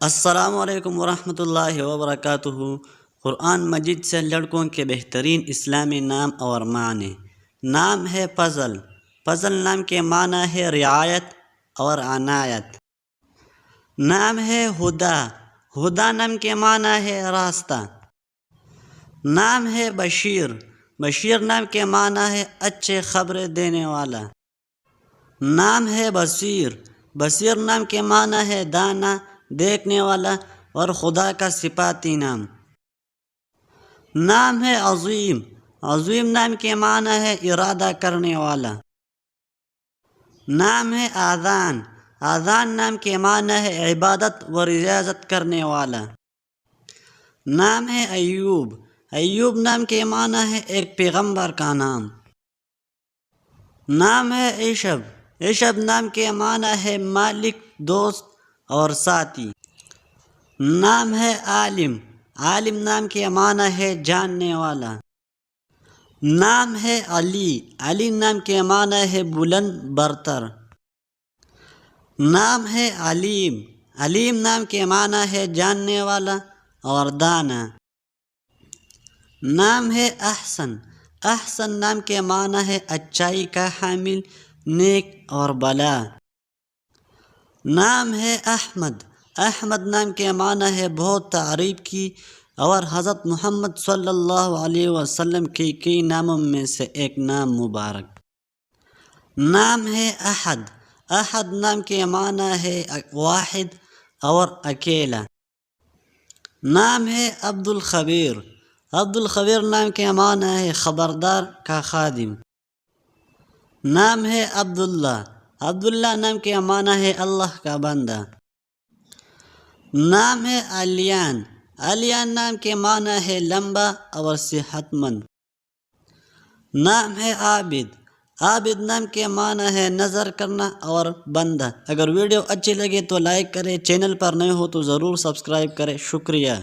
السلام علیکم ورحمۃ اللہ وبرکاتہ۔ قرآن مجید سے لڑکوں کے بہترین اسلامی نام اور معنی۔ نام ہے فضل۔ فضل نام کے معنی ہے رعایت اور عنایت۔ نام ہے ہدا۔ ہدا نام کے معنی ہے راستہ۔ نام ہے بشیر۔ بشیر نام کے معنی ہے اچھے خبریں دینے والا۔ نام ہے بصیر۔ بصیر نام کے معنی ہے دانا، دیکھنے والا اور خدا کا صفاتی نام۔ نام ہے عظیم۔ عظیم نام کے معنی ہے ارادہ کرنے والا۔ نام ہے آذان۔ آذان نام کے معنی ہے عبادت و ریاضت کرنے والا۔ نام ہے ایوب۔ ایوب نام کے معنی ہے ایک پیغمبر کا نام۔ نام ہے عشب۔ عشب نام کے معنی ہے مالک، دوست اور ساتھی۔ نام ہے عالم۔ عالم نام کے معنی ہے جاننے والا۔ نام ہے علی۔ علی نام کے معنی ہے بلند برتر۔ نام ہے علیم۔ علیم نام کے معنی ہے جاننے والا اور دانا۔ نام ہے احسن۔ احسن نام کے معنی ہے اچائی کا حامل، نیک اور بھلا۔ نام ہے احمد۔ احمد نام کے معنی ہے بہت تعریف کی اور حضرت محمد صلی اللہ علیہ وسلم کے کئی ناموں میں سے ایک نام مبارک۔ نام ہے احد۔ احد نام کے معنی ہے واحد اور اکیلا۔ نام ہے عبد الخبیر۔ عبد الخبیر نام کے معنی ہے خبردار کا خادم۔ نام ہے عبداللہ۔ عبداللہ نام کے معنی ہے اللہ کا بندہ۔ نام ہے علیان۔ علیان نام کے معنی ہے لمبا اور صحت مند۔ نام ہے عابد۔ عابد نام کے معنی ہے نظر کرنا اور بندہ۔ اگر ویڈیو اچھی لگے تو لائک کریں، چینل پر نئے ہو تو ضرور سبسکرائب کریں۔ شکریہ۔